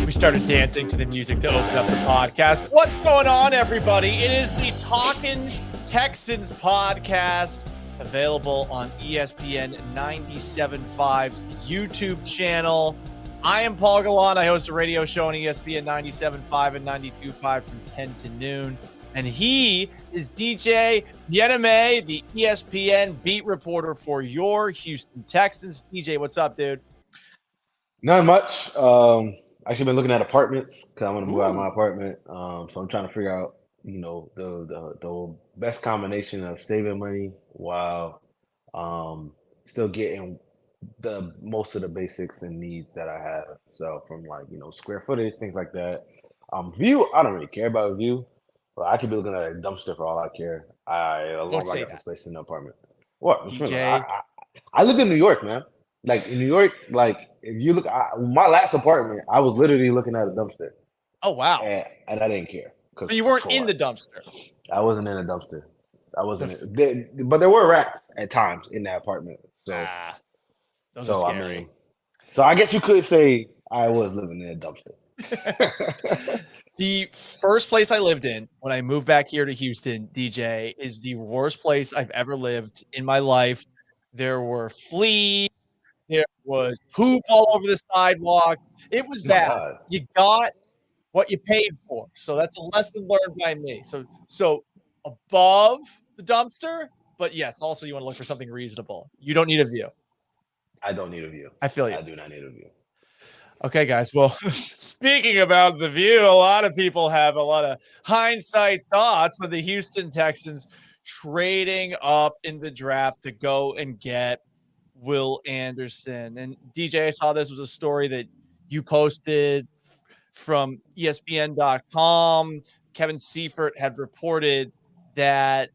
We started dancing to the music to open up the podcast. What's going on, everybody? It is the Talkin Texans podcast, available on ESPN 97.5's YouTube channel. I am Paul Gallant. I host a radio show on ESPN 97.5 and 92.5 from 10 to noon. And he is DJ Bien-Aime, the ESPN beat reporter for your Houston Texans. DJ, what's up, dude? Not much. Actually been looking at apartments because I want to move out of my apartment. So I'm trying to figure out, the best combination of saving money while still getting the most of the basics and needs that I have. So from square footage, things like that. View, I don't really care about view. But I could be looking at a dumpster for all I care. I love my space in the apartment. What? DJ? I live in New York, man. Like in New York, if you look, my last apartment, I was literally looking at a dumpster. Oh wow! And I didn't care. But you weren't in the dumpster. I wasn't in a dumpster. I wasn't. But there were rats at times in that apartment. So, those are scary. So I guess you could say I was living in a dumpster. The first place I lived in when I moved back here to Houston, DJ, is the worst place I've ever lived in my life. There were fleas. There was poop all over the sidewalk. It was bad. God. You got what you paid for. So that's a lesson learned by me. So above the dumpster, but yes, also you want to look for something reasonable. You don't need a view. I don't need a view. I feel you. I do not need a view. Okay, guys. Well, speaking about the view, a lot of people have a lot of hindsight thoughts on the Houston Texans trading up in the draft to go and get Will Anderson. And DJ, I saw this was a story that you posted from ESPN.com. Kevin Seifert had reported that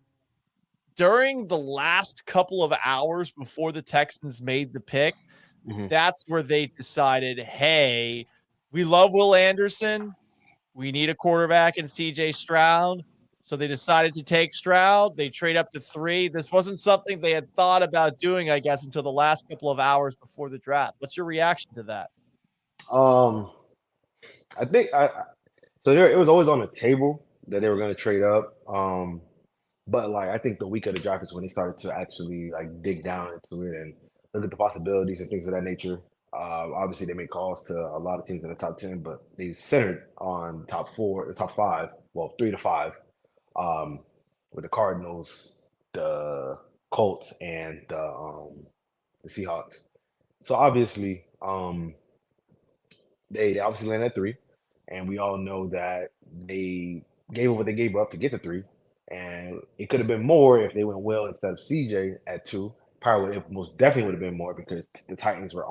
during the last couple of hours before the Texans made the pick, that's where they decided, hey, we love Will Anderson. We need a quarterback in CJ Stroud. So they decided to take Stroud. They trade up to 3. This wasn't something they had thought about doing, I guess, until the last couple of hours before the draft. What's your reaction to that? I think it was always on the table that they were going to trade up. But I think the week of the draft is when they started to actually dig down into it and look at the possibilities and things of that nature. Obviously, they made calls to a lot of teams in the top 10, but they centered on the top 5, 3 to 5, with the Cardinals, the Colts, and the Seahawks. So obviously, they obviously landed at 3, and we all know that they gave up what they gave up to get to 3, and it could have been more if they went Will instead of CJ at 2. Probably it most definitely would have been more because the Titans were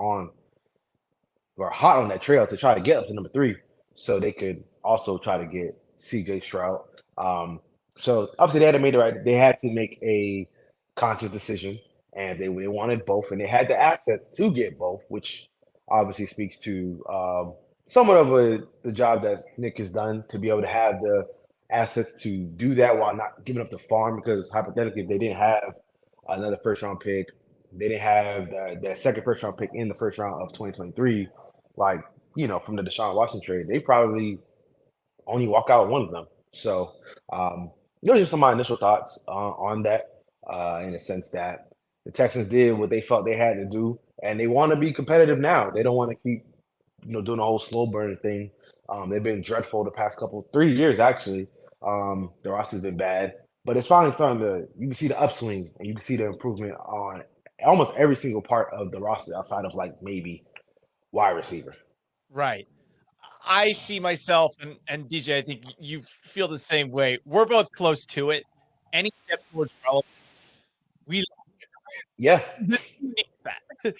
hot on that trail to try to get up to number 3, so they could also try to get CJ Stroud. So obviously they had to make a conscious decision, and they wanted both, and they had the assets to get both, which obviously speaks to somewhat of the job that Nick has done to be able to have the assets to do that while not giving up the farm. Because hypothetically, if they didn't have another first-round pick, they didn't have that second first-round pick in the first round of 2023, from the Deshaun Watson trade, they probably only walk out one of them. So those are just some of my initial thoughts on that, in the sense that the Texans did what they felt they had to do, and they want to be competitive now. They don't want to keep doing the whole slow burn thing. They've been dreadful the past 3 years, actually. The roster's been bad. But it's finally you can see the upswing, and you can see the improvement on almost every single part of the roster outside of maybe wide receiver. Right. I see myself, and DJ, I think you feel the same way. We're both close to it. Any step towards relevance, we like. Yeah. Need that.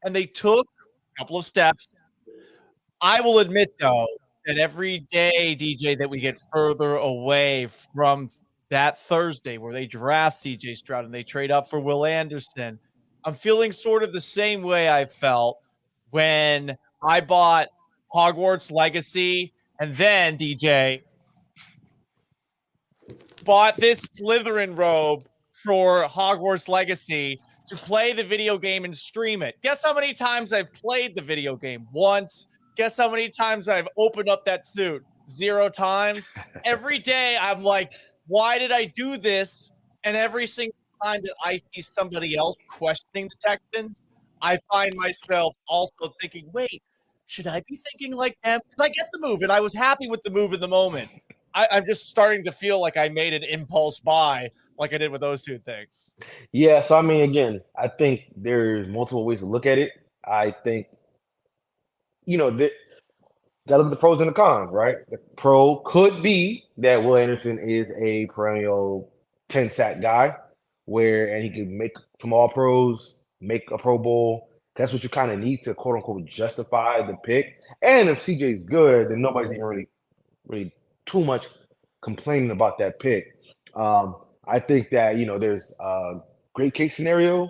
And they took a couple of steps. I will admit, though, that every day, DJ, that we get further away from that Thursday where they draft CJ Stroud and they trade up for Will Anderson, I'm feeling sort of the same way I felt when I bought Hogwarts Legacy and then, DJ, bought this Slytherin robe for Hogwarts Legacy to play the video game and stream it. Guess how many times I've played the video game? Once. Guess how many times I've opened up that suit? 0 times. Every day I'm like, why did I do this? And every single time that I see somebody else questioning the Texans, I find myself also thinking, wait, should I be thinking like them? Because I get the move, and I was happy with the move in the moment. I'm just starting to feel like I made an impulse buy like I did with those two things. Yeah, so I mean, again, I think there's multiple ways to look at it. I think, got to look at the pros and the cons, right? The pro could be that Will Anderson is a perennial 10-sack guy, and he can make from all pros, make a Pro Bowl. That's what you kind of need to quote unquote justify the pick. And if CJ's good, then nobody's even really too much complaining about that pick. I think that there's a great case scenario.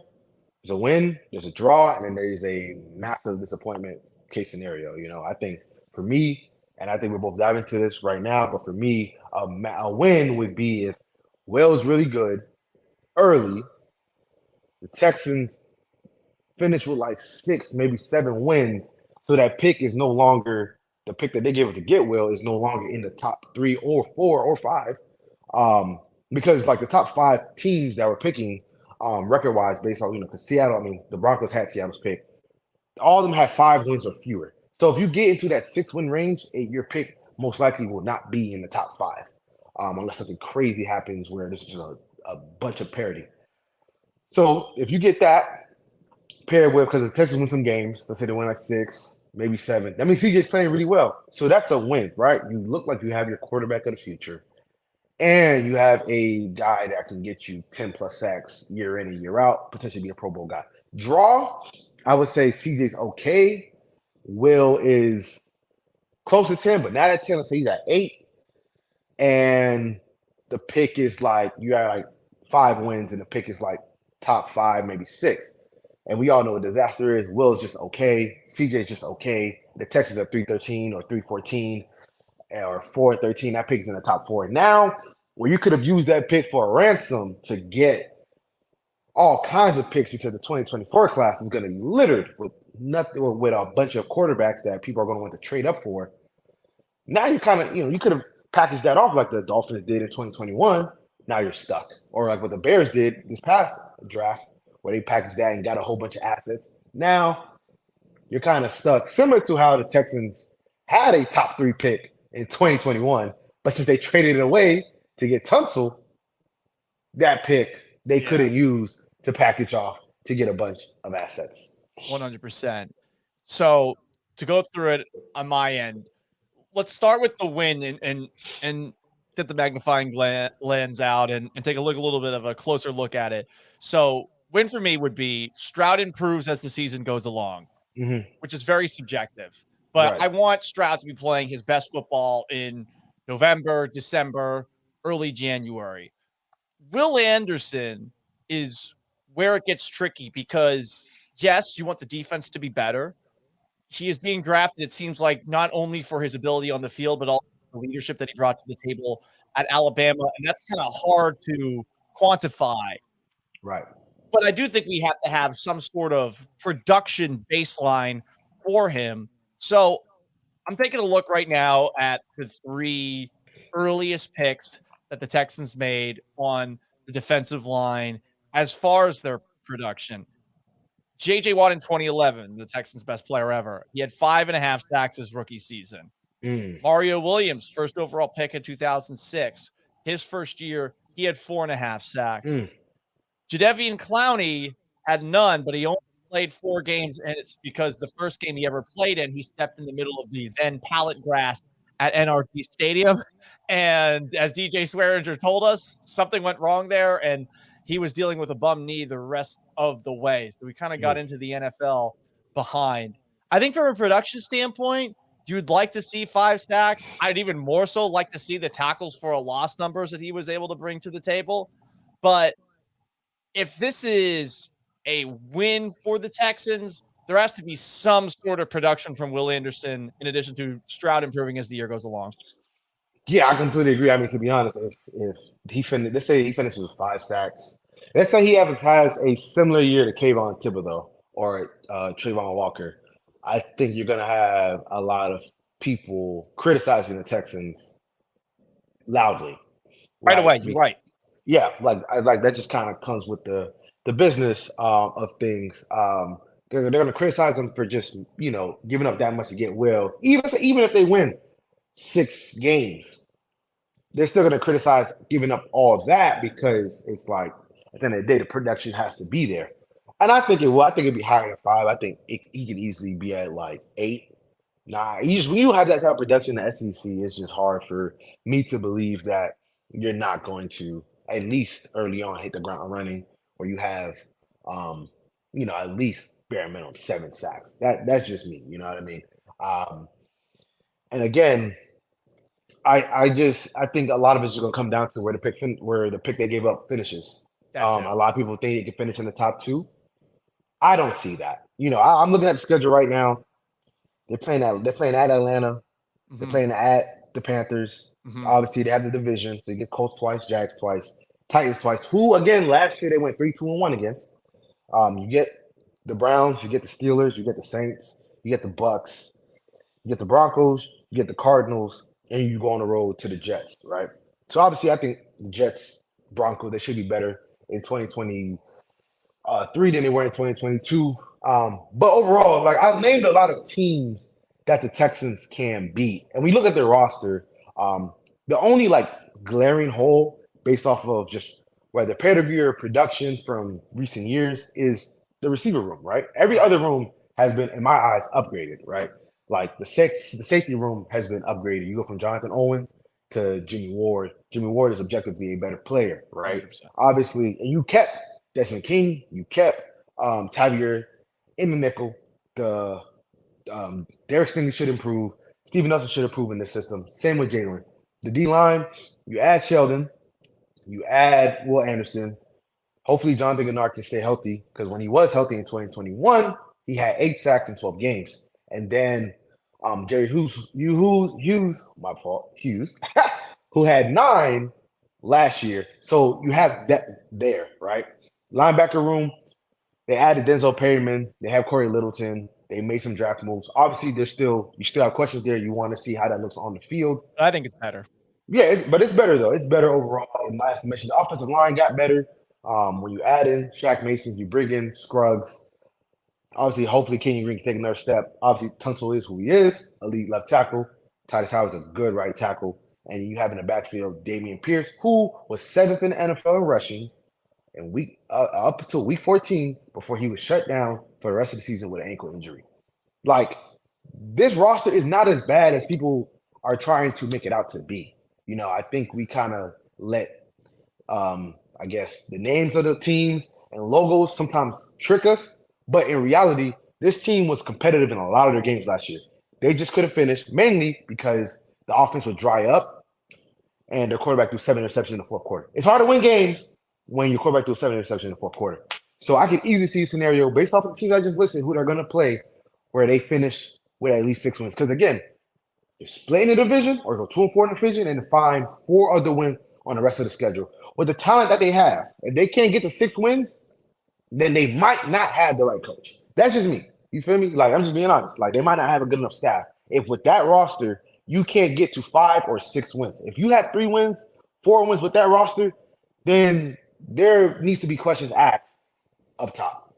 There's a win, there's a draw, and then there's a massive disappointment case scenario. I think for me, and I think we're both diving into this right now, but for me, a win would be if Will's really good early, the Texans finish with like 6, maybe 7 wins, so that pick is no longer the pick that they gave us to get Will is no longer in the top 3 or 4 or 5, because like the top 5 teams that were picking record-wise based on because Seattle, I mean the Broncos had Seattle's pick, all of them had 5 wins or fewer. So if you get into that 6-win range, your pick most likely will not be in the top 5, unless something crazy happens where this is just a bunch of parity. So if you get that paired with, because the Texans win some games, let's say they win like 6, maybe 7. That means CJ's playing really well. So that's a win, right? You look like you have your quarterback of the future, and you have a guy that can get you 10+ sacks year in and year out, potentially be a Pro Bowl guy. Draw, I would say CJ's okay. Will is close to 10, but not at 10. Let's say he's at 8. And the pick is like, you got like 5 wins, and the pick is like top 5, maybe 6. And we all know what disaster is. Will's just okay. CJ's just okay. The Texans are 3-13 or 3-14 or 4-13. That pick's in the top 4. Now, where you could have used that pick for a ransom to get all kinds of picks, because the 2024 class is going to be littered with a bunch of quarterbacks that people are going to want to trade up for. Now you kind of, you could have packaged that off like the Dolphins did in 2021. Now you're stuck. Or like what the Bears did this past draft, where they packaged that and got a whole bunch of assets. Now you're kind of stuck, similar to how the Texans had a top 3 pick in 2021, but since they traded it away to get Tunsil, that pick they couldn't use to package off to get a bunch of assets. 100%. So to go through it on my end, let's start with the win and get the magnifying lens out and take a little bit of a closer look at it. So win for me would be Stroud improves as the season goes along, which is very subjective. But right. I want Stroud to be playing his best football in November, December, early January. Will Anderson is where it gets tricky because, yes, you want the defense to be better. He is being drafted, it seems like, not only for his ability on the field, but also the leadership that he brought to the table at Alabama. And that's kind of hard to quantify. Right. But I do think we have to have some sort of production baseline for him. So I'm taking a look right now at the 3 earliest picks that the Texans made on the defensive line as far as their production. J.J. Watt in 2011, the Texans' best player ever. He had 5.5 sacks his rookie season. Mario Williams, first overall pick in 2006. His first year, he had 4.5 sacks. Jadeveon Clowney had none, but he only played 4 games, and it's because the first game he ever played in, he stepped in the middle of the then pallet grass at NRG Stadium. And as DJ Swearinger told us, something went wrong there, and he was dealing with a bum knee the rest of the way. So we kind of got into the NFL behind. I think from a production standpoint, you'd like to see 5 sacks. I'd even more so like to see the tackles for a loss numbers that he was able to bring to the table. But if this is a win for the Texans, there has to be some sort of production from Will Anderson in addition to Stroud improving as the year goes along. Yeah, I completely agree. I mean, to be honest, if he finished, let's say he finishes with 5 sacks, Let's say he has a similar year to Kayvon Thibodeau or Trayvon Walker. I think you're gonna have a lot of people criticizing the Texans loudly, Right right? away, you're right. Yeah, like that just kind of comes with the business of things. They're gonna criticize them for just giving up that much to get Will. Even if they win 6 games, they're still gonna criticize giving up all of that because it's like at the end of the day, the production has to be there. And I think it will. I think it'd be higher than 5. I think he could easily be at like 8. Nah, when you have that type of production in the SEC, it's just hard for me to believe that you're not going to at least early on hit the ground running, or you have, at least bare minimum 7 sacks. That's just me. You know what I mean? And again, I think a lot of it's just gonna come down to where the pick they gave up finishes. A lot of people think they can finish in the top 2. I don't see that. I'm looking at the schedule right now. They're playing at Atlanta. They're playing at the Panthers. Obviously, they have the division. So you get Colts twice, Jags twice, Titans twice. Who again last year they went 3-2-1 against. You get the Browns, you get the Steelers, you get the Saints, you get the Bucks, you get the Broncos, you get the Cardinals, and you go on the road to the Jets, right? So obviously, I think the Jets, Broncos, they should be better in 2023 than they were in 2022. But overall, like I've named a lot of teams that the Texans can beat, and we look at their roster. The only like glaring hole based off of just whether pedigree or production from recent years is the receiver room, right? Every other room has been, in my eyes, upgraded, right? Like the safety room has been upgraded. You go from Jonathan Owens to Jimmie Ward. Jimmie Ward is objectively a better player, right? 100%. Obviously, and you kept Desmond King, you kept Tavier in the nickel. The Derek Stingley should improve. Steven Nelson should improve in this system. Same with Jalen. The D line, you add Sheldon, you add Will Anderson. Hopefully, Jonathan Gennard can stay healthy because when he was healthy in 2021, he had 8 sacks in 12 games. And then Jerry Hughes, my fault, Hughes, who had 9 last year. So you have that there, right? Linebacker room, they added Denzel Perryman. They have Corey Littleton. They made some draft moves. Obviously, you still have questions there. You want to see how that looks on the field. I think it's better. Yeah, but it's better though. It's better overall in my estimation. The offensive line got better. When you add in Shaq Mason, you bring in Scruggs. Obviously, hopefully Kenyon Green can take another step. Obviously, Tunsil is who he is, elite left tackle. Titus Howard's a good right tackle. And you have in the backfield Dameon Pierce, who was 7th in the NFL in rushing and up until week 14 before he was shut down for the rest of the season with an ankle injury. Like, this roster is not as bad as people are trying to make it out to be. I think we kind of let, I guess, the names of the teams and logos sometimes trick us. But in reality, this team was competitive in a lot of their games last year. They just couldn't finish, mainly because the offense would dry up and their quarterback threw 7 interceptions in the fourth quarter. It's hard to win games when your quarterback threw 7 interceptions in the fourth quarter. So I can easily see a scenario based off of the teams I just listed who they're going to play where they finish with at least 6 wins. Because again, you're splitting the division or go 2-4 in the division and find 4 other wins on the rest of the schedule. With the talent that they have, if they can't get to 6 wins, then they might not have the right coach. That's just me. You feel me? Like, I'm just being honest. Like, they might not have a good enough staff. If with that roster, you can't get to 5 or 6 wins. If you have 3 wins, 4 wins with that roster, then there needs to be questions asked up top.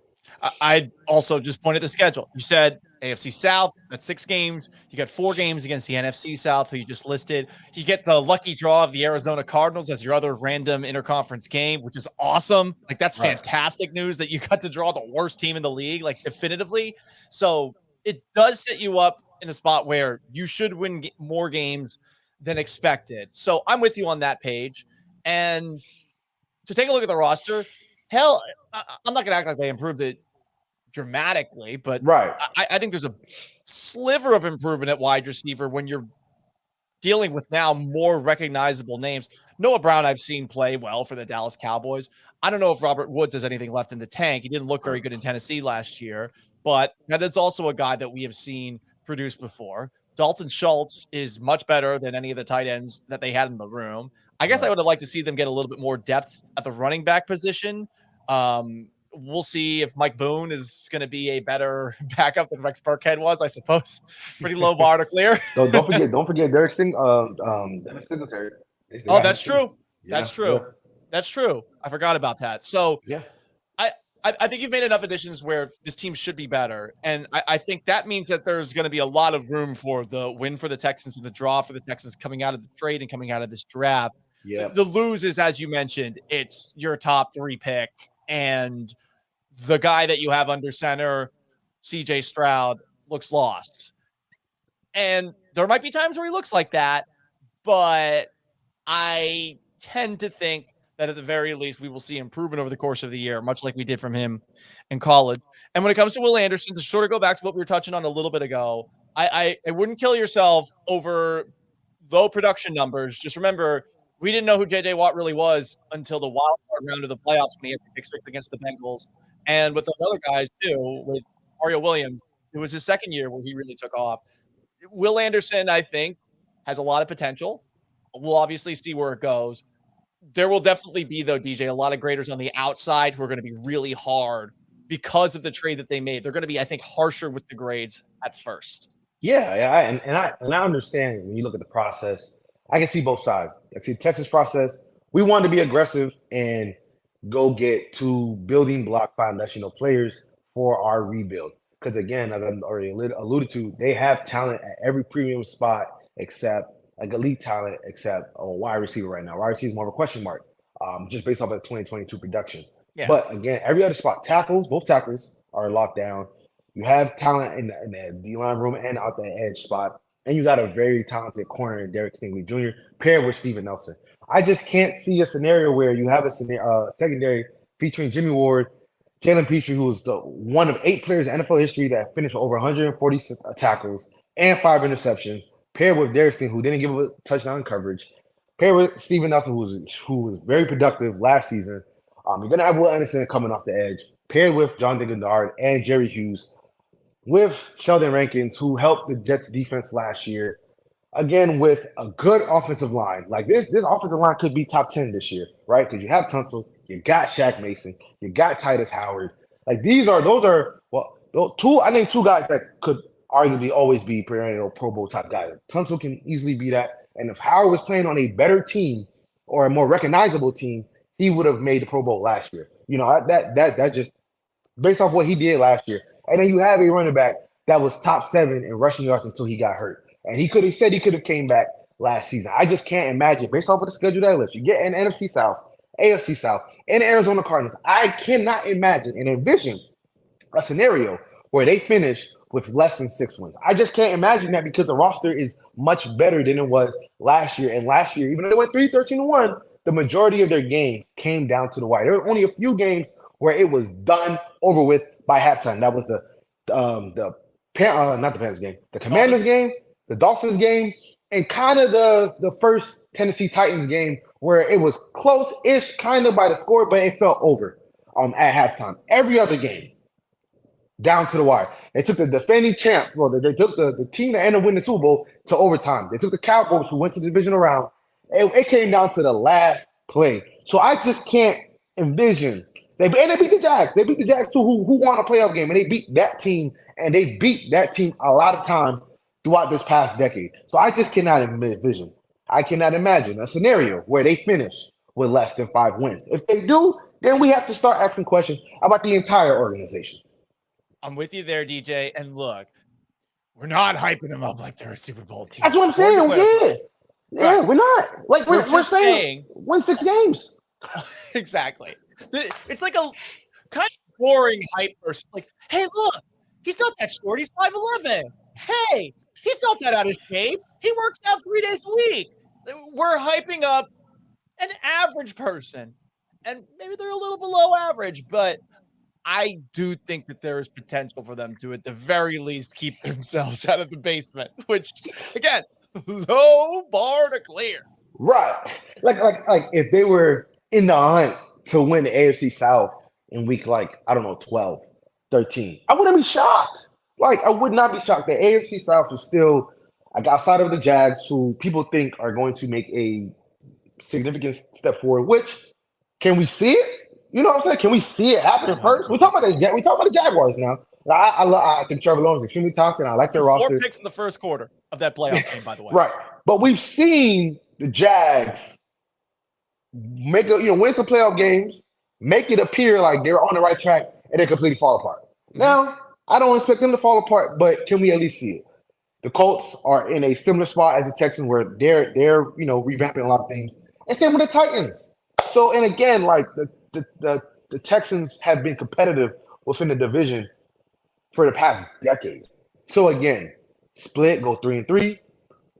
I also just pointed the schedule. You said AFC South, that's 6 games. You got 4 games against the NFC South, who you just listed. You get the lucky draw of the Arizona Cardinals as your other random interconference game, which is awesome. Like, that's fantastic news that you got to draw the worst team in the league, like, definitively. So it does set you up in a spot where you should win more games than expected. So I'm with you on that page. And to take a look at the roster, hell, I'm not going to act like they improved it dramatically, but I think there's a sliver of improvement at wide receiver when you're dealing with now more recognizable names. Noah Brown, I've seen play well for the Dallas Cowboys. I don't know if Robert Woods has anything left in the tank. He didn't look very good in Tennessee last year, but that is also a guy that we have seen produce before. Dalton Schultz is much better than any of the tight ends that they had in the room. I guess I would have liked to see them get a little bit more depth at the running back position, We'll see if Mike Boone is going to be a better backup than Rex Burkhead was, I suppose. Pretty low bar to clear. Don't forget Derek Stingley. Oh, that's true. Yeah, that's true. Yeah. That's true. I forgot about that. So yeah. I think you've made enough additions where this team should be better. And I think that means that there's going to be a lot of room for the win for the Texans and the draw for the Texans coming out of the trade and coming out of this draft. Yeah. The lose is, as you mentioned, it's your top 3 pick. And the guy that you have under center, CJ Stroud, looks lost. And there might be times where he looks like that, but I tend to think that at the very least we will see improvement over the course of the year, much like we did from him in college. And when it comes to Will Anderson, to sort of go back to what we were touching on a little bit ago, I wouldn't kill yourself over low production numbers. Just remember, we didn't know who J.J. Watt really was until the wild card round of the playoffs when he had to pick 6 against the Bengals. And with those other guys, too, with Mario Williams, it was his second year where he really took off. Will Anderson, I think, has a lot of potential. We'll obviously see where it goes. There will definitely be, though, DJ, a lot of graders on the outside who are going to be really hard because of the trade that they made. They're going to be, I think, harsher with the grades at first. Yeah, I understand when you look at the process. I can see both sides. I see the Texas process. We wanted to be aggressive and go get 2 building block foundational players for our rebuild. Because again, as I've already alluded to, they have talent at every premium spot except like elite talent, except a wide receiver right now. Wide receiver is more of a question mark, just based off of the 2022 production. Yeah. But again, every other spot, both tackles are locked down. You have talent in the D-line room and out the edge spot. And you got a very talented corner in Derek Stingley Jr. paired with Steven Nelson. I just can't see a scenario where you have a secondary featuring Jimmie Ward, Jalen Petrie, who is the one of 8 players in NFL history that finished over 140 tackles and 5 interceptions, paired with Derek Stingley, who didn't give a touchdown coverage, paired with Steven Nelson, who was very productive last season. You're going to have Will Anderson coming off the edge, paired with John Diggendard and Jerry Hughes, with Sheldon Rankins, who helped the Jets defense last year. Again, with a good offensive line. Like this offensive line could be top 10 this year, right? Because you have Tunsil, you got Shaq Mason, you got Titus Howard. Like those are 2 guys that could arguably always be perennial Pro Bowl type guys. Tunsil can easily be that. And if Howard was playing on a better team or a more recognizable team, he would have made the Pro Bowl last year. You know, that just based off what he did last year. And then you have a running back that was top 7 in rushing yards until he got hurt. And he could have came back last season. I just can't imagine, based off of the schedule that list, you get an NFC South, AFC South, and the Arizona Cardinals. I cannot imagine and envision a scenario where they finish with less than 6 wins. I just can't imagine that because the roster is much better than it was last year. And last year, even though they went 3-13-1, the majority of their games came down to the wire. There were only a few games where it was done over with by halftime. That was not the Panthers game, the Commanders game, the Dolphins game, and kind of the first Tennessee Titans game where it was close-ish kind of by the score, but it felt over at halftime. Every other game, down to the wire. They took the defending champ, they took the team that ended up winning the Super Bowl to overtime. They took the Cowboys, who went to the divisional round. It came down to the last play. So I just can't envision. They beat the Jags. They beat the Jags too, who won a playoff game, and they beat that team, and they beat that team a lot of times throughout this past decade. So I just cannot envision. I cannot imagine a scenario where they finish with less than 5 wins. If they do, then we have to start asking questions about the entire organization. I'm with you there, DJ. And look, we're not hyping them up like they're a Super Bowl team. That's what I'm saying. Yeah, we're not. Like we're saying win 6 games. Exactly. It's like a kind of boring hype person. Like, hey, look, he's not that short. He's 5'11". Hey, he's not that out of shape. He works out 3 days a week. We're hyping up an average person. And maybe they're a little below average, but I do think that there is potential for them to, at the very least, keep themselves out of the basement, which, again, low bar to clear. Right. Like if they were in the hunt to win the AFC South in week, 12, 13, I wouldn't be shocked. I would not be shocked. The AFC South is still, outside of the Jags, who people think are going to make a significant step forward, which, can we see it? You know what I'm saying? Can we see it happening first? 100%. We talk about the Jaguars now. I think Trevor Lawrence is extremely talented. I like their Four roster. picks in the first quarter of that playoff game, by the way. Right. But we've seen the Jags win some playoff games, make it appear like they're on the right track, and they completely fall apart. Mm-hmm. Now, I don't expect them to fall apart, but can we at least see it? The Colts are in a similar spot as the Texans, where they're revamping a lot of things, and same with the Titans. So, and again, like the Texans have been competitive within the division for the past decade. So again, split, go 3-3,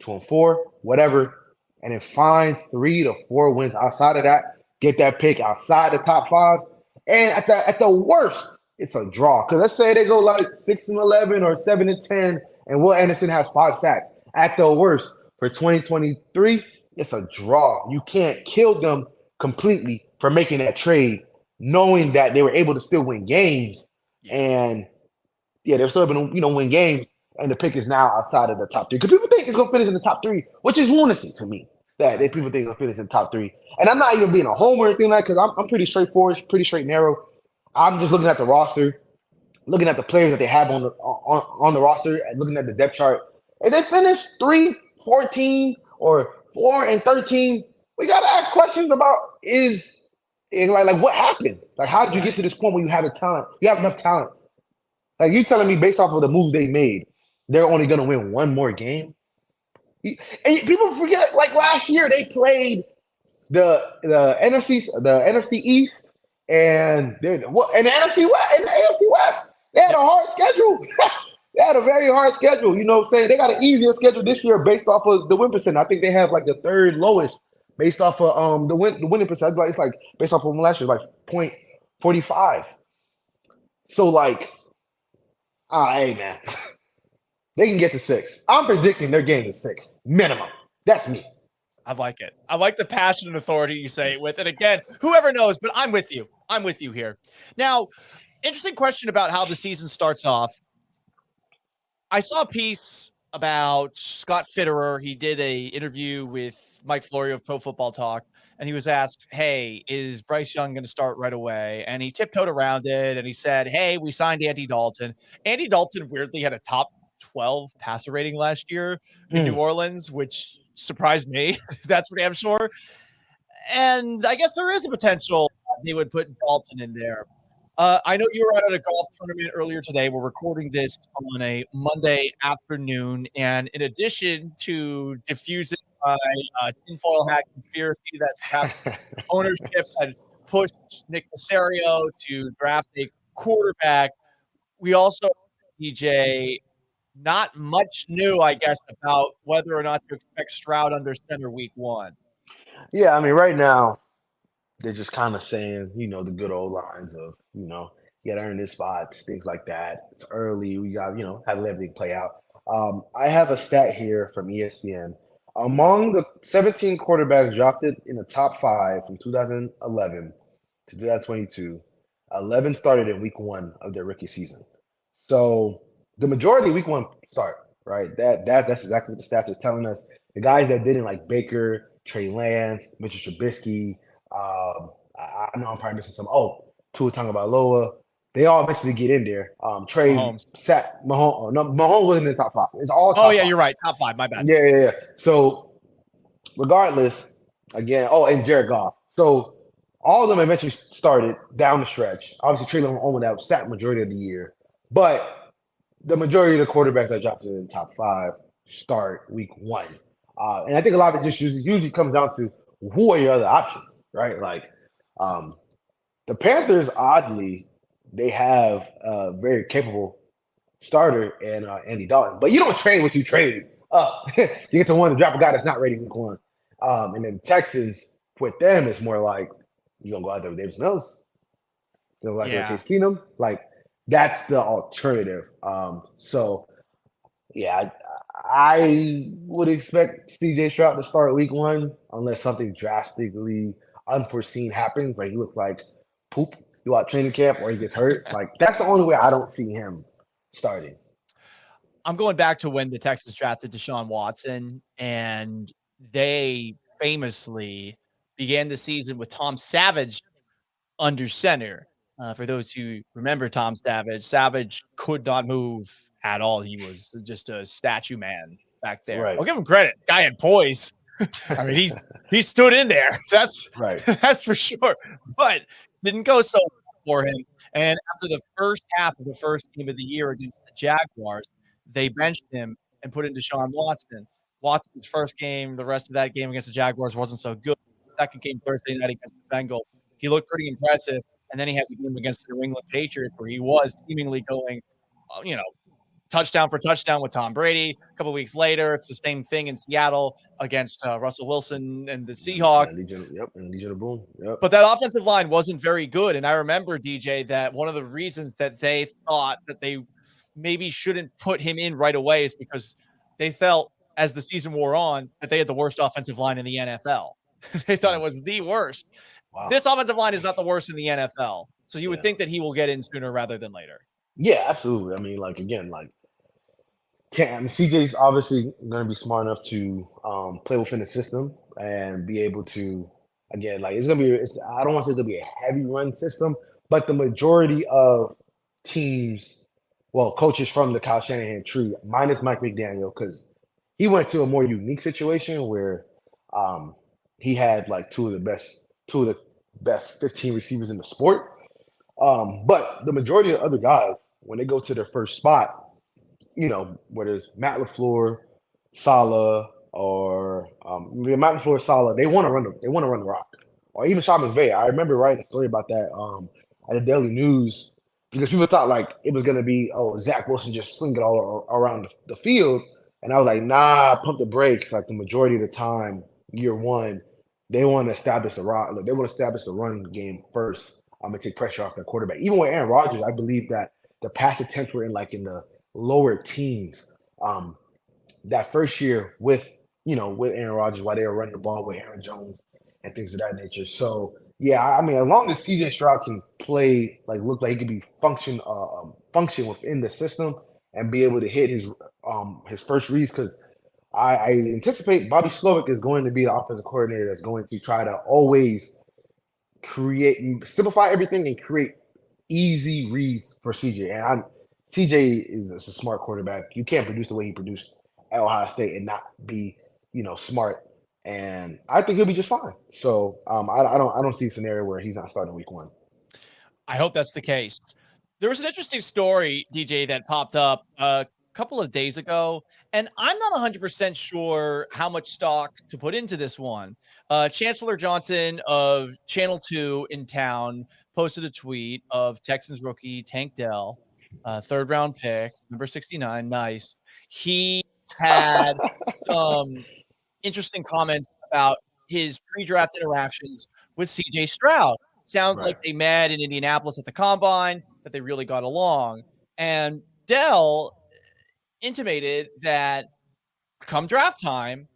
2-4, whatever, and then find 3 to 4 wins outside of that. Get that pick outside the top 5, and at the worst, it's a draw. Because let's say they go like 6-11 or 7-10, and Will Anderson has 5 sacks. At the worst, for 2023, it's a draw. You can't kill them completely for making that trade, knowing that they were able to still win games, and they're still able to win games. And the pick is now outside of the top 3 because people think it's gonna finish in the top 3, which is lunacy to me. That people think it's gonna finish in the top 3, and I'm not even being a homer or anything like that because I'm pretty straightforward, pretty straight and narrow. I'm just looking at the roster, looking at the players that they have on the roster, and looking at the depth chart. If they finish 3-14 or 4-13, we gotta ask questions about like what happened? Like, how did you get to this point where you have the talent? You have enough talent. Like, you telling me based off of the moves they made, they're only gonna win one more game? And people forget, like last year they played the NFC East and the NFC West and the AFC West. They had a hard schedule. They had a very hard schedule. You know what I'm saying? They got an easier schedule this year based off of the win percent. I think they have like the 3rd lowest based off of the winning percent. It's like based off of last year, like 0.45. So like, hey man, they can get to 6. I'm predicting they're getting to 6 minimum. That's me. I like it. I like the passion and authority you say it with. And again, whoever knows, but I'm with you. I'm with you here. Now, interesting question about how the season starts off. I saw a piece about Scott Fitterer. He did a interview with Mike Flory of Pro Football Talk, and he was asked, hey, is Bryce Young going to start right away? And he tiptoed around it, and he said, hey, we signed Andy Dalton. Andy Dalton weirdly had a top 12 passer rating last year in New Orleans, which surprised me. That's for damn sure. And I guess there is a potential they would put Dalton in there. I know you were out at a golf tournament earlier today. We're recording this on a Monday afternoon. And in addition to diffusing my tinfoil hat conspiracy that perhaps ownership had pushed Nick Caserio to draft a quarterback, we also, DJ, not much new, I guess, about whether or not to expect Stroud under center week 1. Yeah, I mean, right now, they're just kind of saying, the good old lines of, you got to earn this spots, things like that. It's early. We got, have everything play out. I have a stat here from ESPN. Among the 17 quarterbacks drafted in the top 5 from 2011 to 2022, 11 started in week 1 of their rookie season. So the majority week 1 start, right? That's exactly what the stats is telling us. The guys that didn't, like Baker, Trey Lance, Mitchell Trubisky, I know I'm probably missing some. Tua Tagovailoa. They all eventually get in there. Trey Mahomes. Mahomes wasn't in the top 5. It's all top 5. You're right. Top 5. My bad. Yeah. So regardless, again, and Jared Goff. So all of them eventually started down the stretch. Obviously, Trey Lance that sat majority of the year, but the majority of the quarterbacks that dropped in the top 5 start week 1. And I think a lot of it just usually comes down to who are your other options, right? Like the Panthers, oddly, they have a very capable starter in Andy Dalton, but you don't trade what you trade up. You get to one to drop a guy that's not ready week 1. And then Texans, with them, it's more like you're going to go out there with Davis Mills. You're going to go out there with Case Keenum. Like, that's the alternative. So, yeah, I would expect CJ Stroud to start week 1 unless something drastically unforeseen happens. Like, he looks like poop throughout training camp or he gets hurt. Like, that's the only way I don't see him starting. I'm going back to when the Texans drafted Deshaun Watson, and they famously began the season with Tom Savage under center. For those who remember Tom Savage, Savage could not move at all. He was just a statue man back there. Right. I'll give him credit. Guy had poise. I mean, he stood in there. That's Right. that's for sure. But didn't go so well for him. And after the first half of the first game of the year against the Jaguars, they benched him and put in Deshaun Watson. Watson's first game, the rest of that game against the Jaguars wasn't so good. Second game Thursday night against the Bengals, he looked pretty impressive. And then he has a game against the New England Patriots where he was seemingly going, touchdown for touchdown with Tom Brady. A couple weeks later, it's the same thing in Seattle against Russell Wilson and the Seahawks. And Legion Boom. Yep. But that offensive line wasn't very good. And I remember, DJ, that one of the reasons that they thought that they maybe shouldn't put him in right away is because they felt as the season wore on that they had the worst offensive line in the NFL. They thought it was the worst. Wow. This offensive line is not the worst in the NFL. So you would think that he will get in sooner rather than later. Yeah, absolutely. I mean, CJ's obviously going to be smart enough to play within the system and be able to, again, it's going to be, I don't want to say it's going to be a heavy run system, but the majority of teams, coaches from the Kyle Shanahan tree, minus Mike McDaniel, because he went to a more unique situation where he had two of the best 15 receivers in the sport. But the majority of other guys, when they go to their first spot, whether it's Matt LaFleur, Saleh, or Matt LaFleur, Saleh, they want to run the rock, or even Sean McVay. I remember writing a story about that at the Daily News because people thought it was going to be Zach Wilson just sling it all around the field, and I was like, nah, pump the brakes. The majority of the time, year one, they want to establish the rock. They want to establish the run game first. And take pressure off the quarterback. Even with Aaron Rodgers, I believe that the pass attempts were in the lower teens. That first year with Aaron Rodgers, while they were running the ball with Aaron Jones and things of that nature. So yeah, I mean, as long as CJ Stroud can play, look like he can be function within the system and be able to hit his first reads, because I anticipate Bobby Slowick is going to be the offensive coordinator that's going to try to always simplify everything and create easy reads for CJ. And CJ is a smart quarterback. You can't produce the way he produced at Ohio State and not be, smart. And I think he'll be just fine. So I don't see a scenario where he's not starting week one. I hope that's the case. There was an interesting story, DJ, that popped up a couple of days ago, and I'm not 100% sure how much stock to put into this one. Chancellor Johnson of Channel 2 in town posted a tweet of Texans rookie Tank Dell, third round pick, number 69. Nice. He had some interesting comments about his pre-draft interactions with CJ Stroud. Sounds like they met in Indianapolis at the Combine, that they really got along. And Dell intimated that come draft time,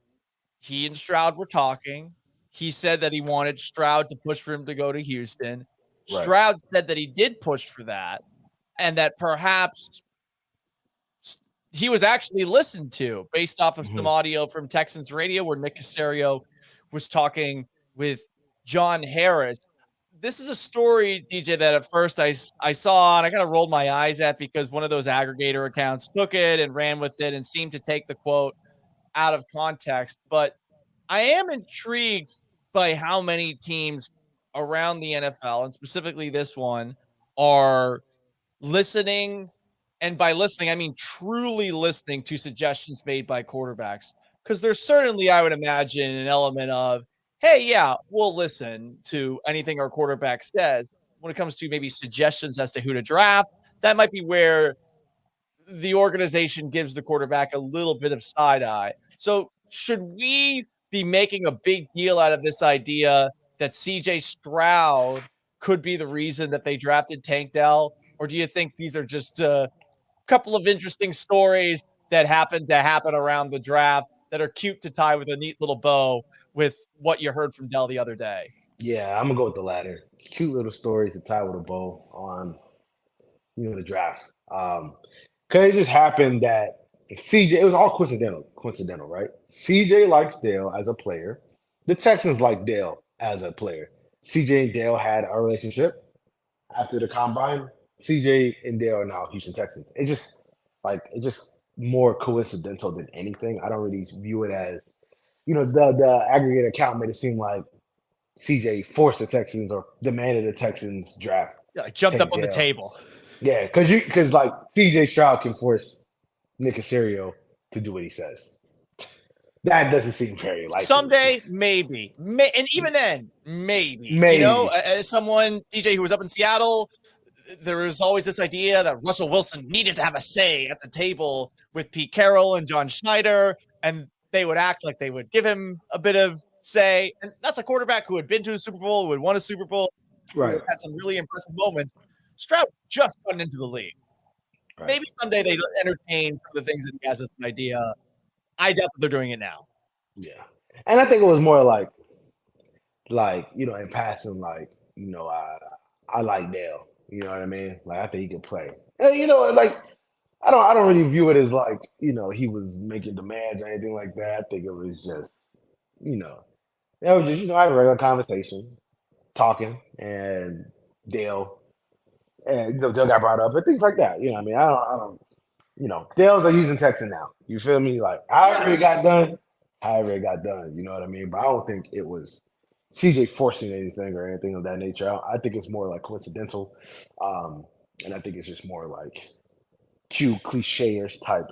he and Stroud were talking. He said that he wanted Stroud to push for him to go to Houston. Right. Stroud said that he did push for that, and that perhaps he was actually listened to based off of some audio from Texans radio where Nick Caserio was talking with John Harris. This is a story, DJ, that at first I saw and I kind of rolled my eyes at because one of those aggregator accounts took it and ran with it and seemed to take the quote out of context. But I am intrigued by how many teams around the NFL, and specifically this one, are listening. And by listening, I mean truly listening to suggestions made by quarterbacks. Because there's certainly, I would imagine, an element of, hey, yeah, we'll listen to anything our quarterback says. When it comes to maybe suggestions as to who to draft, that might be where the organization gives the quarterback a little bit of side eye. So should we be making a big deal out of this idea that CJ Stroud could be the reason that they drafted Tank Dell? Or do you think these are just a couple of interesting stories that happen around the draft that are cute to tie with a neat little bow with what you heard from Dell the other day? Yeah, I'm going to go with the latter. Cute little stories to tie with a bow on, the draft. Because it just happened that CJ, it was all coincidental, right? CJ likes Dale as a player. The Texans like Dale as a player. CJ and Dale had a relationship after the combine. CJ and Dale are now Houston Texans. It's just more coincidental than anything. I don't really view it as, the aggregate account made it seem like CJ forced the Texans or demanded the Texans draft. Yeah, like jumped up Tank on the Dell. table. Yeah, because like CJ Stroud can force Nick Caserio to do what he says. That doesn't seem very likely. Someday, maybe. And even then, maybe. Maybe. As someone, DJ, who was up in Seattle, there was always this idea that Russell Wilson needed to have a say at the table with Pete Carroll and John Schneider, and they would act like they would give him a bit of say. And that's a quarterback who had been to a Super Bowl, who had won a Super Bowl, Right. who had some really impressive moments. Stroud just gotten into the league. Right. Maybe someday they entertain some of the things that he has as an idea. I doubt that they're doing it now. Yeah. And I think it was more like, in passing, I like Dale. You know what I mean? Like, I think he can play. And, I don't really view it as like, he was making demands or anything like that. I think it was just, I had a regular conversation, talking, and Dale, and Dale got brought up and things like that. You know what I mean? I don't, Dale's a Houston Texan now. You feel me? Like, however it got done, you know what I mean? But I don't think it was CJ forcing anything or anything of that nature. I think it's more like coincidental. And I think it's just more like cute cliche-ish type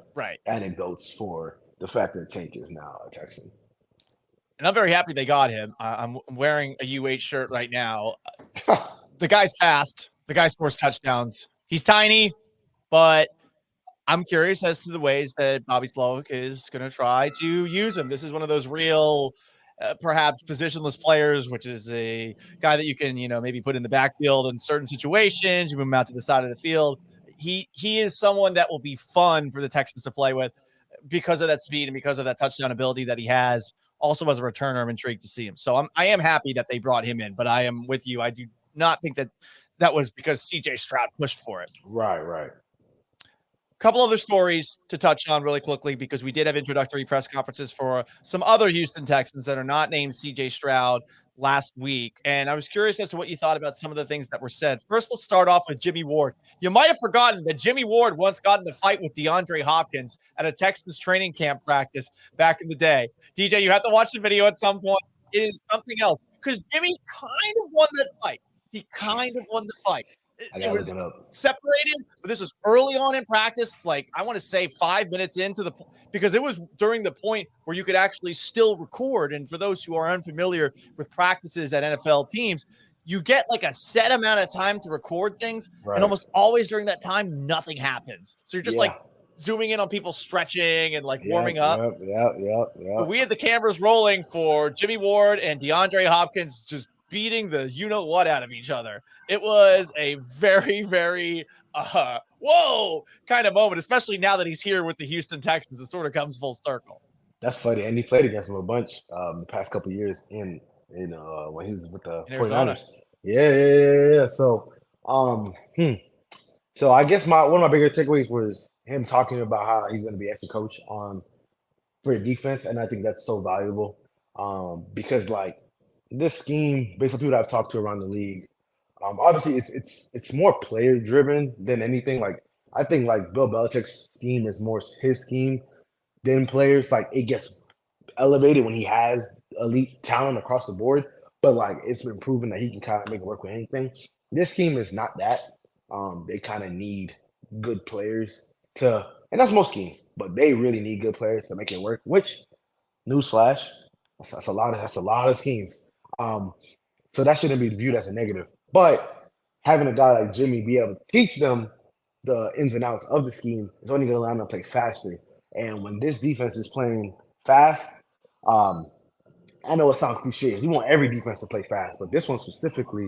anecdotes for the fact that Tank is now a Texan. And I'm very happy they got him. I'm wearing a UH shirt right now. The guy's fast. The guy scores touchdowns. He's tiny, but I'm curious as to the ways that Bobby Slowick is going to try to use him. This is one of those real, perhaps positionless players, which is a guy that you can, maybe put in the backfield in certain situations. You move him out to the side of the field. He is someone that will be fun for the Texans to play with because of that speed and because of that touchdown ability that he has. Also, as a returner, I'm intrigued to see him. So I am happy that they brought him in, but I am with you. I do not think that was because CJ Stroud pushed for it. Right. Couple other stories to touch on really quickly because we did have introductory press conferences for some other Houston Texans that are not named CJ Stroud last week. And I was curious as to what you thought about some of the things that were said. First, let's start off with Jimmie Ward. You might have forgotten that Jimmie Ward once got in a fight with DeAndre Hopkins at a Texans training camp practice back in the day. DJ, you have to watch the video at some point. It is something else because Jimmie kind of won that fight. He kind of won the fight. It was separated, but this was early on in practice. Like, I want to say 5 minutes into because it was during the point where you could actually still record. And for those who are unfamiliar with practices at NFL teams, you get like a set amount of time to record things. Right. And almost always during that time, nothing happens. So you're just like zooming in on people stretching and like warming up. But we had the cameras rolling for Jimmie Ward and DeAndre Hopkins just beating the you-know-what out of each other. It was a very, very, whoa kind of moment, especially now that he's here with the Houston Texans. It sort of comes full circle. That's funny. And he played against them a bunch the past couple of years in when he was with the 49ers. Yeah. So, so I guess one of my bigger takeaways was him talking about how he's going to be extra coach for the defense. And I think that's so valuable because, like, this scheme, based on people that I've talked to around the league, obviously it's more player driven than anything. Like, I think like Bill Belichick's scheme is more his scheme than players. Like, it gets elevated when he has elite talent across the board, but like it's been proven that he can kind of make it work with anything. This scheme is not that. They kind of need good players and that's most schemes, but they really need good players to make it work. Which, newsflash, that's a lot of schemes. So that shouldn't be viewed as a negative. But having a guy like Jimmie be able to teach them the ins and outs of the scheme is only going to allow them to play faster. And when this defense is playing fast, I know it sounds cliche. You want every defense to play fast, but this one specifically,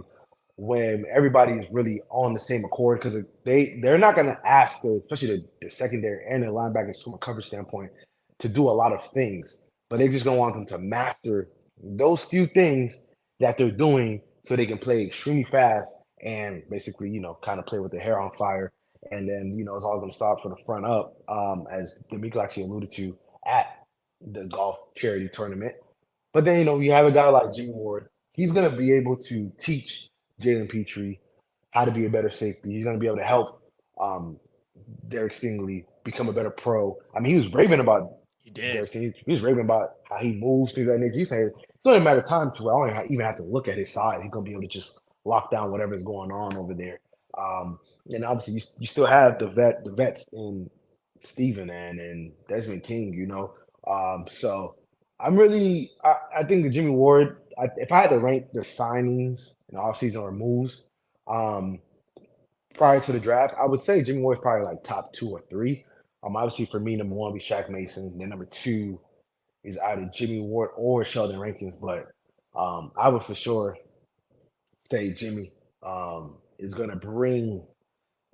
when everybody is really on the same accord, because they're not going to ask, especially the secondary and the linebackers from a coverage standpoint, to do a lot of things. But they're just going to want them to master those few things that they're doing so they can play extremely fast and basically, kind of play with their hair on fire. And then, it's all going to start from the front up, as D'Amico actually alluded to at the golf charity tournament. But then, you have a guy like Jimmie Ward he's going to be able to teach Jalen Petrie how to be a better safety. He's going to be able to help Derek Stingley become a better pro. I mean, he was raving about He did. Derek Stingley. He was raving about how he moves, things like that nature. He said it's only a matter of time to where I don't even have to look at his side. He's going to be able to just lock down whatever's going on over there. And obviously, you still have the vets in Steven and Desmond King, you know. So I think the Jimmie Ward, if I had to rank the signings in the offseason or moves prior to the draft, I would say Jimmie Ward's probably like top 2 or 3. Obviously, for me, number 1 would be Shaq Mason. Then number 2 is either Jimmie Ward or Sheldon Rankins. But I would for sure say Jimmie is going to bring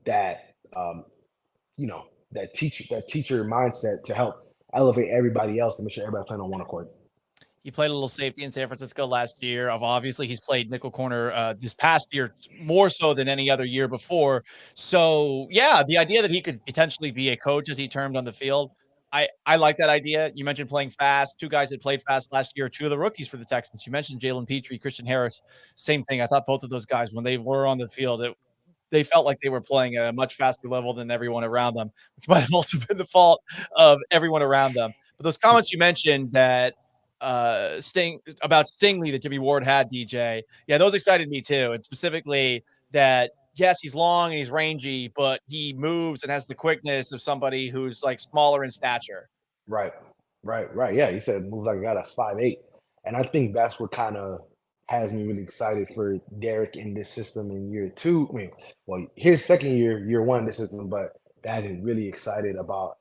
that, that teacher mindset to help elevate everybody else and make sure everybody playing on one accord. He played a little safety in San Francisco last year. Obviously, he's played nickel corner this past year more so than any other year before. So, yeah, the idea that he could potentially be a coach, as he termed on the field, I like that idea. You mentioned playing fast. 2 guys that played fast last year, 2 of the rookies for the Texans. You mentioned Jalen Petrie, Christian Harris. Same thing. I thought both of those guys, when they were on the field, they felt like they were playing at a much faster level than everyone around them, which might have also been the fault of everyone around them. But those comments you mentioned that about Stingley that Jimmie Ward had, DJ, yeah, those excited me too. And specifically that, yes, he's long and he's rangy, but he moves and has the quickness of somebody who's like smaller in stature. Right. Yeah, he said moves like a guy that's 5'8", and I think that's what kind of has me really excited for Derek in this system in year 2. I mean, well, his second year 1 in this system, but that is really excited about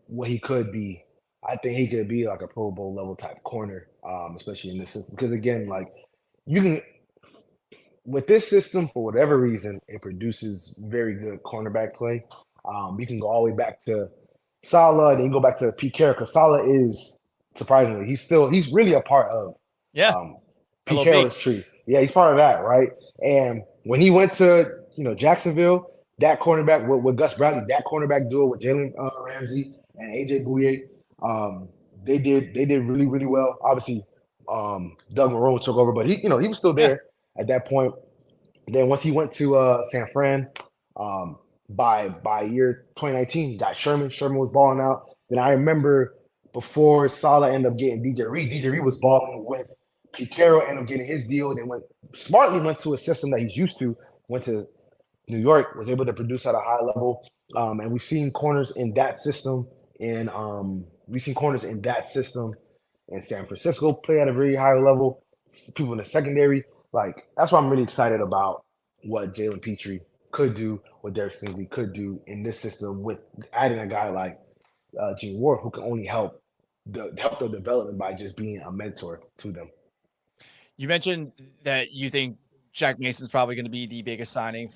what he could be. I think he could be like a Pro Bowl level type corner, especially in this system. Because again, like you can with this system, for whatever reason, it produces very good cornerback play. You can go all the way back to Saleh, then you go back to Pete Carroll, because Saleh is surprisingly he's really a part of Pete Carroll's tree. Yeah, he's part of that, right? And when he went to Jacksonville, that cornerback with Gus Bradley, that cornerback duo with Jalen Ramsey and AJ Bouye, they did really, really well. Obviously, Doug Marrone took over, but he was still there at that point. Then once he went to San Fran, by year 2019, got Sherman. Sherman was balling out. Then I remember before Saleh ended up getting DJ Reed was balling with Pete Carroll, ended up getting his deal. Then went to a system that he's used to. Went to New York, was able to produce at a high level, and we've seen corners in that system. And in San Francisco play at a very high level. People in the secondary, like that's why I'm really excited about what Jalen Petrie could do, what Derek Stingley could do in this system with adding a guy like Jimmie Ward, who can only help their development by just being a mentor to them. You mentioned that you think Shaq Mason's probably going to be the biggest signing.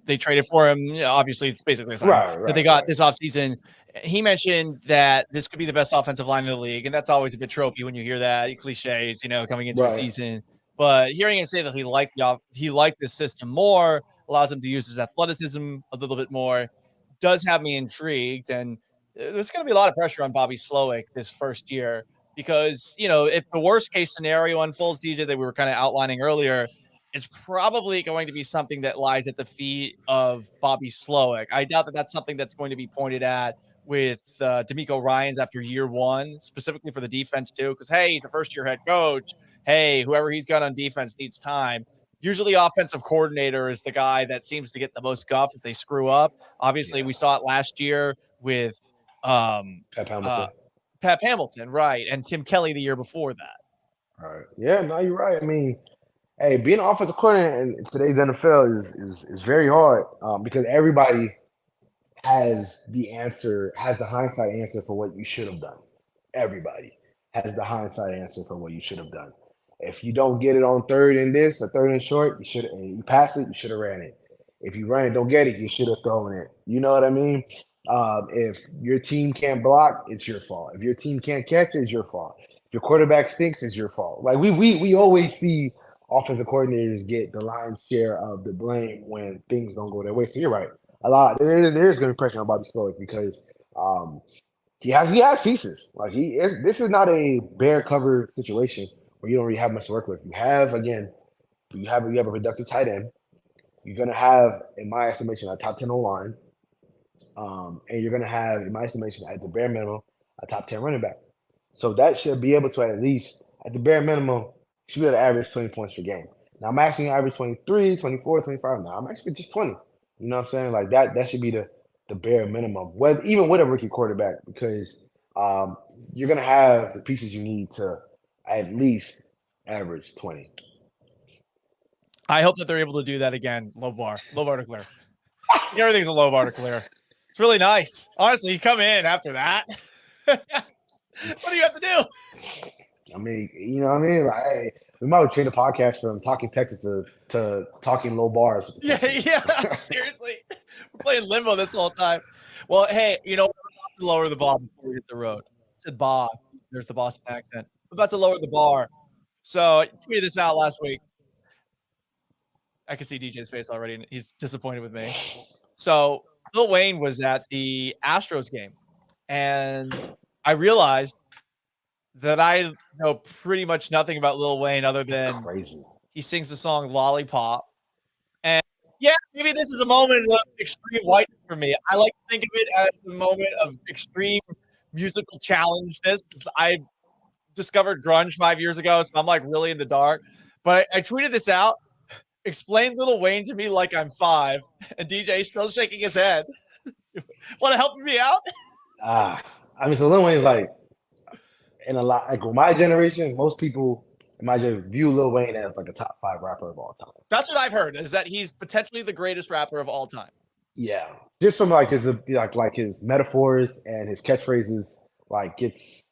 They traded for him. Obviously, it's basically a signing that they got this offseason. He mentioned that this could be the best offensive line in the league, and that's always a bit tropey when you hear that, cliches, coming into a season. But hearing him say that he liked this system more, allows him to use his athleticism a little bit more, does have me intrigued. And there's going to be a lot of pressure on Bobby Slowick this first year because, if the worst case scenario unfolds, DJ, that we were kind of outlining earlier, it's probably going to be something that lies at the feet of Bobby Slowick. I doubt that that's something that's going to be pointed at with D'Amico Ryans after year 1, specifically for the defense too, because, hey, he's a first-year head coach. Hey, whoever he's got on defense needs time. Usually offensive coordinator is the guy that seems to get the most guff if they screw up. Obviously, we saw it last year with Pep Hamilton, right, and Tim Kelly the year before that. All right. Yeah, no, you're right. I mean, hey, being an offensive coordinator in today's NFL is very hard because everybody has the hindsight answer for what you should have done. Everybody has the hindsight answer for what you should have done. If you don't get it on third and short, you pass it, you should have ran it. If you run it, don't get it, you should have thrown it. You know what I mean? If your team can't block, it's your fault. If your team can't catch, it's your fault. If your quarterback stinks, it's your fault. Like we always see offensive coordinators get the lion's share of the blame when things don't go their way. So you're right. There's going to be pressure on Bobby Slowick because he has pieces. Like this is not a bare cover situation where you don't really have much to work with. You have a productive tight end. You're gonna have, in my estimation, a top 10 O line, and you're gonna have, in my estimation, at the bare minimum, a top 10 running back. So that should be able to at least, at the bare minimum, should be able to average 20 points per game. Now I'm actually average 23, 24, 25. Now I'm actually just 20. You know what I'm saying? Like that should be the bare minimum. Even with a rookie quarterback, because you're gonna have the pieces you need to at least average 20. I hope that they're able to do that again. Low bar to clear. Everything's a low bar to clear. It's really nice. Honestly, you come in after that. What do you have to do? I mean, you know what I mean? Like, hey, we might have changed the podcast from talking Texas to talking low bars. Yeah, seriously. We're playing limbo this whole time. Well, hey, we're about to lower the bar before we hit the road. I said bar. There's the Boston accent. We're about to lower the bar. So I tweeted this out last week. I can see DJ's face already, and he's disappointed with me. So Lil Wayne was at the Astros game, and I realized that I know pretty much nothing about Lil Wayne other than he sings the song Lollipop. And yeah, maybe this is a moment of extreme whiteness for me. I like to think of it as a moment of extreme musical challengeness, because I discovered grunge 5 years ago, so I'm like really in the dark. But I tweeted this out. Explain Lil Wayne to me like I'm 5, and DJ's still shaking his head. Want to help me out? I mean, so Lil Wayne's like, in a lot, like with my generation, most people in my generation view Lil Wayne as like a top 5 rapper of all time. That's what I've heard, is that he's potentially the greatest rapper of all time. Yeah, just from like his metaphors and his catchphrases, like his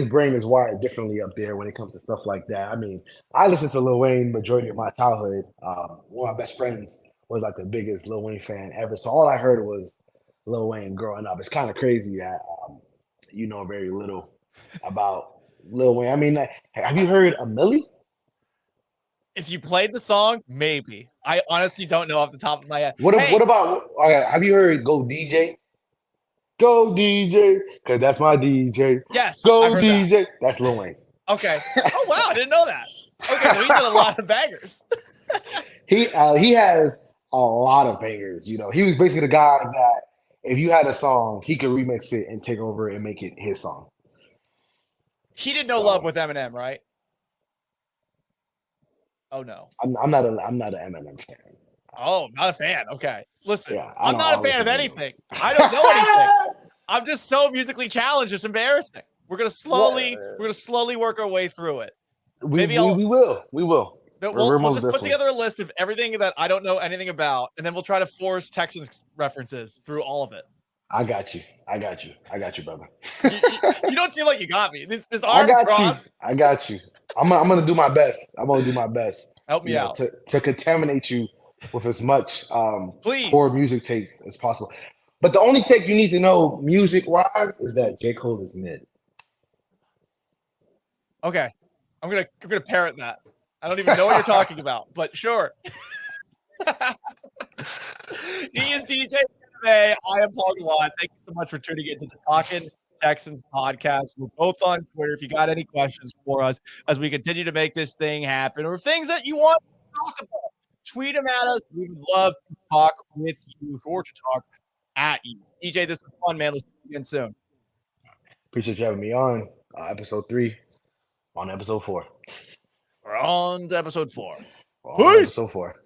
brain is wired differently up there when it comes to stuff like that. I mean, I listened to Lil Wayne majority of my childhood. One of my best friends was like the biggest Lil Wayne fan ever. So all I heard was Lil Wayne growing up. It's kind of crazy that you know very little about Lil Wayne. I mean, have you heard a Millie? If you played the song, maybe. I honestly don't know off the top of my head. What about? Have you heard "Go DJ"? Go DJ, because that's my DJ. Yes. Go DJ. That's Lil Wayne. Okay. Oh, wow. I didn't know that. Okay, so he's got a lot of bangers. He has a lot of bangers. You know, he was basically the guy that if you had a song, he could remix it and take over and make it his song. He did No Love with Eminem, right? Oh, no. I'm not an Eminem fan. Oh, not a fan. Okay. Listen, Yeah, I'm not a fan of anything. I don't know anything. I'm just so musically challenged. It's embarrassing. We're gonna slowly work our way through it. We will. We'll just put together a list of everything that I don't know anything about, and then we'll try to force Texans references through all of it. I got you, brother. You don't seem like you got me. This arm cross. I got you. I'm gonna do my best. Help me out to contaminate you with as much please poor music taste as possible. But the only take you need to know music-wise is that J. Cole is mid. Okay. I'm gonna parrot that. I don't even know what you're talking about, but sure. He is DJ Bien-Aime. I am Paul Gallant. Thank you so much for tuning into the Talkin Texans podcast. We're both on Twitter. If you got any questions for us as we continue to make this thing happen, or things that you want to talk about, tweet them at us. We would love to talk with you or to talk at you. DJ, this was fun, man. Let's do it again soon. Appreciate you having me on episode 3 on episode 4. We're on to episode 4. Peace. Episode 4.